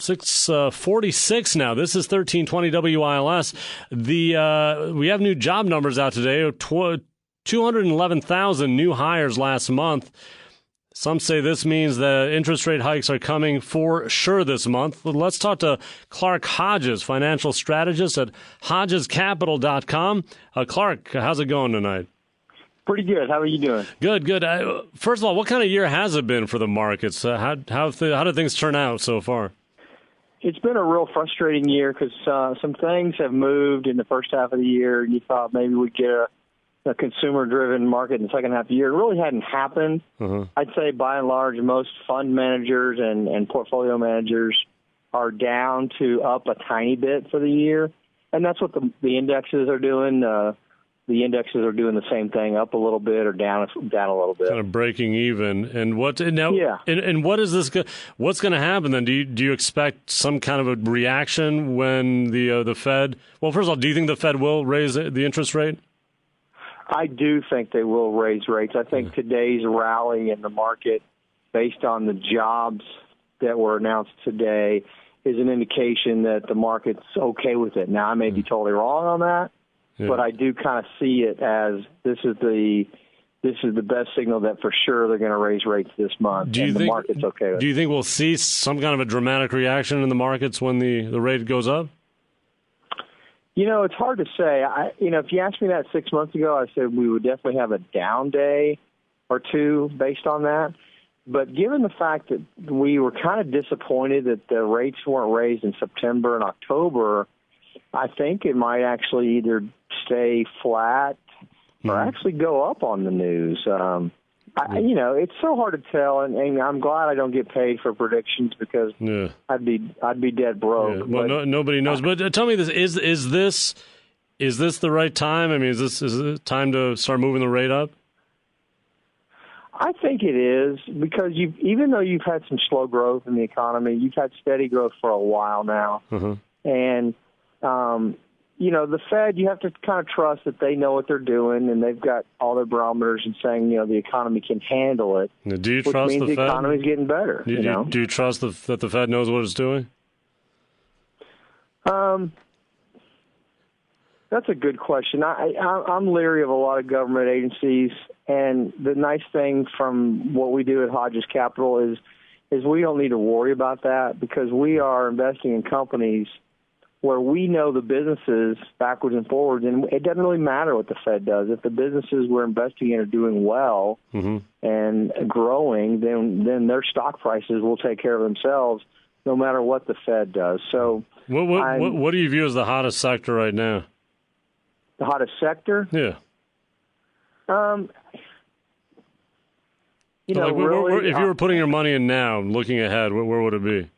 6:46 now. This is 1320 WILS. We have new job numbers out today. 211,000 new hires last month. Some say this means that interest rate hikes are coming for sure this month. Let's talk to Clark Hodges, financial strategist at HodgesCapital.com. Clark, how's it going tonight? Pretty good. How are you doing? Good. First of all, what kind of year has it been for the markets? How did things turn out so far? It's been a real frustrating year because some things have moved in the first half of the year. You thought maybe we'd get a consumer-driven market in the second half of the year. It really hadn't happened. I'd say by and large, most fund managers and portfolio managers are down to up a tiny bit for the year, and that's what the indexes are doing. The indexes are doing the same thing, up a little bit or down a little bit. Kind of breaking even. And what is this? What's going to happen then? Do you expect some kind of a reaction when the Fed? Well, first of all, do you think the Fed will raise the interest rate? I do think they will raise rates. I think today's rally in the market, based on the jobs that were announced today, is an indication that the market's okay with it. Now, I may be totally wrong on that. Yeah. But I do kind of see it as this is the best signal that for sure they're going to raise rates this month. The market's okay with it. Do you think we'll see some kind of a dramatic reaction in the markets when the rate goes up? It's hard to say. If you asked me that 6 months ago, I said we would definitely have a down day or two based on that. But given the fact that we were kind of disappointed that the rates weren't raised in September and October, I think it might actually either stay flat or actually go up on the news. It's so hard to tell, and I'm glad I don't get paid for predictions because I'd be dead broke. Yeah. Well, nobody knows. But tell me this: is this the right time? I mean, is it time to start moving the rate up? I think it is because even though you've had some slow growth in the economy, you've had steady growth for a while now, and the Fed, you have to kind of trust that they know what they're doing, and they've got all their barometers and saying, the economy can handle it. Now, do you trust which means the Fed? Economy's getting better. Do you trust that the Fed knows what it's doing? That's a good question. I'm leery of a lot of government agencies, and the nice thing from what we do at Hodges Capital is we don't need to worry about that because we are investing in companies where we know the businesses backwards and forwards, and it doesn't really matter what the Fed does. If the businesses we're investing in are doing well and growing, then their stock prices will take care of themselves no matter what the Fed does. So, what do you view as the hottest sector right now? The hottest sector? Yeah. Really, if you were putting your money in now, looking ahead, where would it be?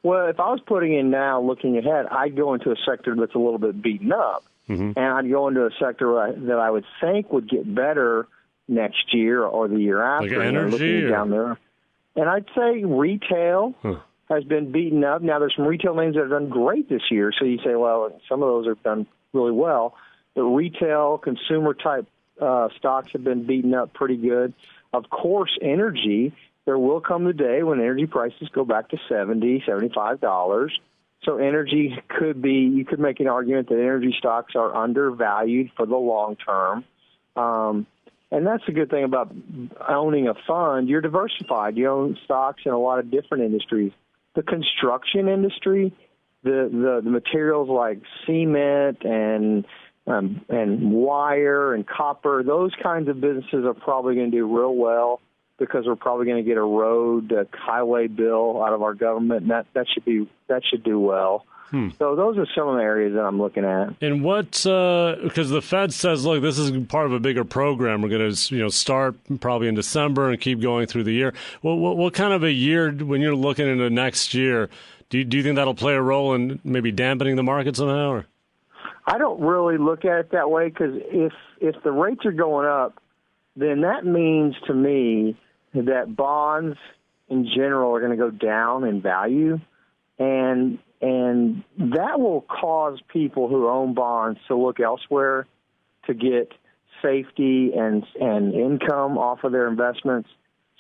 Well, if I was putting in now, looking ahead, I'd go into a sector that's a little bit beaten up, and I'd go into a sector that I would think would get better next year or the year after. Like energy? Down there. And I'd say retail has been beaten up. Now, there's some retail names that have done great this year, so you say, well, some of those have done really well. The retail, consumer-type stocks have been beaten up pretty good. Of course, energy. There will come the day when energy prices go back to $70, $75. So energy you could make an argument that energy stocks are undervalued for the long term. And that's the good thing about owning a fund. You're diversified. You own stocks in a lot of different industries. The construction industry, the materials like cement and wire and copper, those kinds of businesses are probably going to do real well, because we're probably going to get a highway bill out of our government, and that should do well. So those are some of the areas that I'm looking at. And because the Fed says, look, this is part of a bigger program. We're going to start probably in December and keep going through the year. Well, what kind of a year, when you're looking into next year, do you think that'll play a role in maybe dampening the market somehow? Or? I don't really look at it that way, because if the rates are going up, then that means to me that bonds in general are going to go down in value, and that will cause people who own bonds to look elsewhere to get safety and income off of their investments.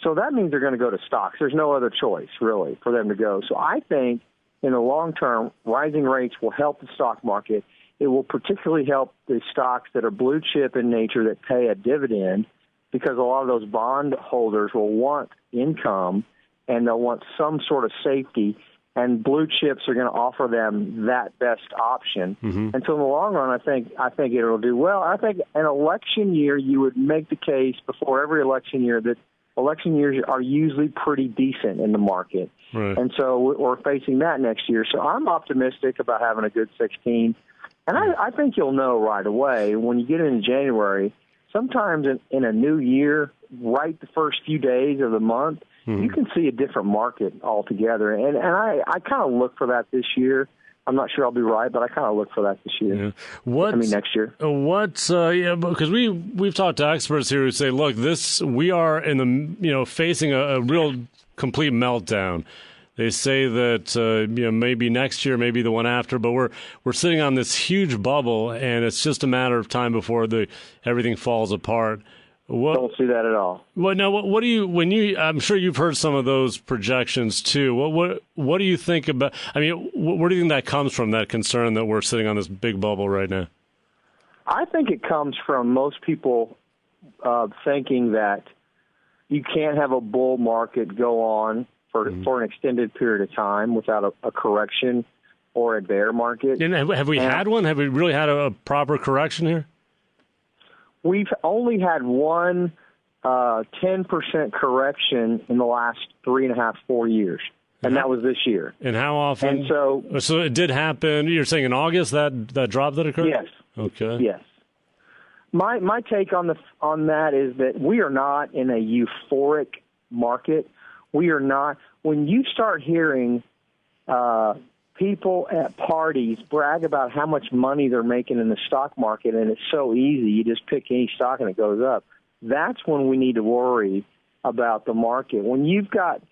So that means they're going to go to stocks. There's no other choice, really, for them to go. So I think in the long term, rising rates will help the stock market. It will particularly help the stocks that are blue chip in nature that pay a dividend, because a lot of those bond holders will want income and they'll want some sort of safety, and blue chips are going to offer them that best option. And so in the long run, I think it'll do well. I think an election year, you would make the case before every election year that election years are usually pretty decent in the market. Right. And so we're facing that next year. So I'm optimistic about having a good 16. And I think you'll know right away when you get into January. Sometimes in a new year, right the first few days of the month, you can see a different market altogether. And I kind of look for that this year. I'm not sure I'll be right, but I kind of look for that this year. Yeah. Next year. Because we've talked to experts here who say, look, we are in the facing a real complete meltdown. They say that maybe next year, maybe the one after, but we're sitting on this huge bubble, and it's just a matter of time before everything falls apart. Don't see that at all. Well, now, what do you I'm sure you've heard some of those projections too. What do you think about? I mean, where do you think that comes from? That concern that we're sitting on this big bubble right now. I think it comes from most people thinking that you can't have a bull market go on for an extended period of time without a correction or a bear market. And have we had one? Have we really had a proper correction here? We've only had one 10% correction in the last 3.5, 4 years, and that was this year. And how often? And so it did happen. You're saying in August that drop that occurred? Yes. Okay. Yes. My take on that is that we are not in a euphoric market. We are not. When you start hearing people at parties brag about how much money they're making in the stock market, and it's so easy, you just pick any stock and it goes up, that's when we need to worry about the market. When you've got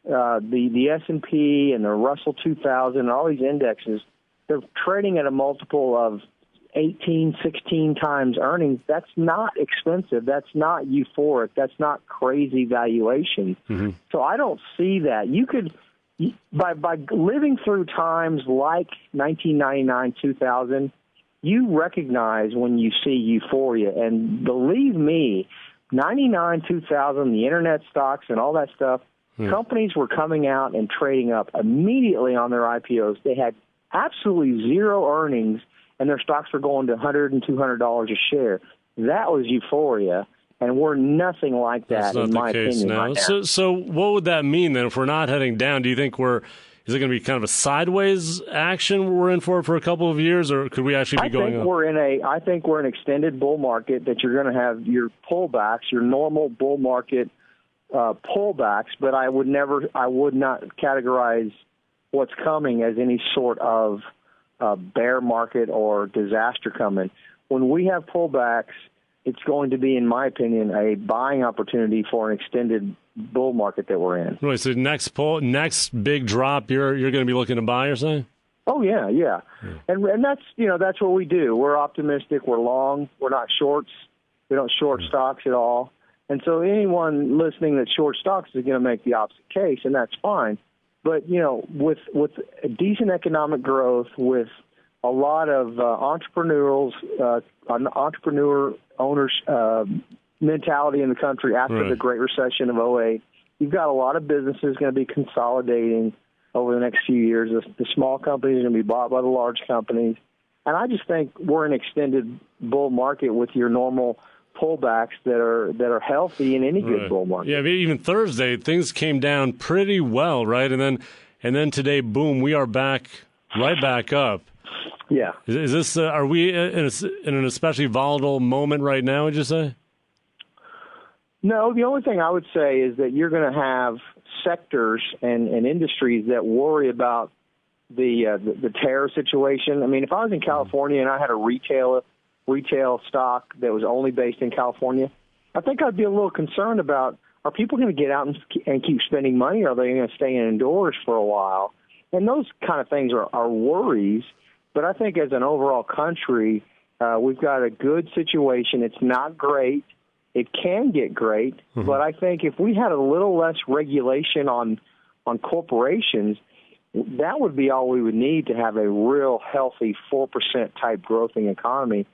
the S&P and the Russell 2000 and all these indexes, they're trading at a multiple of 18, 16 times earnings. That's not expensive. That's not euphoric. That's not crazy valuation. So I don't see that. You could, by living through times like 1999, 2000, you recognize when you see euphoria. And believe me, 99, 2000, the internet stocks and all that stuff, companies were coming out and trading up immediately on their IPOs. They had absolutely zero earnings, and their stocks were going to $100 and $200 a share. That was euphoria. And we're nothing like that, in my opinion, right now. So what would that mean, then, if we're not heading down? Do you think is it going to be kind of a sideways action we're in for a couple of years, or could we actually be going up? I think we're in an extended bull market that you're going to have your pullbacks, your normal bull market pullbacks, but I would not categorize what's coming as any sort of bear market or disaster coming. When we have pullbacks, it's going to be, in my opinion, a buying opportunity for an extended bull market that we're in. Right. So next big drop, you're going to be looking to buy, you're saying? Oh yeah. And that's what we do. We're optimistic. We're long. We're not shorts. We don't short stocks at all. And so anyone listening that short stocks is going to make the opposite case, and that's fine. But with decent economic growth, with a lot of entrepreneur owners mentality in the country after the Great Recession of 2008. You've got a lot of businesses going to be consolidating over the next few years. The small companies are going to be bought by the large companies. And I just think we're in an extended bull market with your normal pullbacks that are healthy in any good bull market. Yeah, even Thursday, things came down pretty well, right? And then today, boom, we are right back up. Yeah. Is this? Are we in an especially volatile moment right now? Would you say? No. The only thing I would say is that you're going to have sectors and industries that worry about the tariff situation. I mean, if I was in California and I had a retail stock that was only based in California, I think I'd be a little concerned about, are people going to get out and keep spending money, or are they going to stay indoors for a while? And those kind of things are worries. But I think as an overall country, we've got a good situation. It's not great. It can get great. But I think if we had a little less regulation on corporations, that would be all we would need to have a real healthy 4% type growing economy.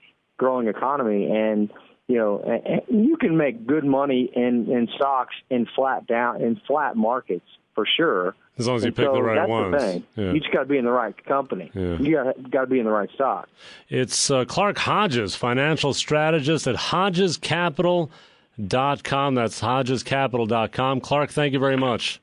And, you can make good money in stocks in flat markets for sure. As long as you pick the right ones. That's the thing. Yeah. You just got to be in the right company. Yeah. You got to be in the right stock. It's Clark Hodges, financial strategist at HodgesCapital.com. That's HodgesCapital.com. Clark, thank you very much.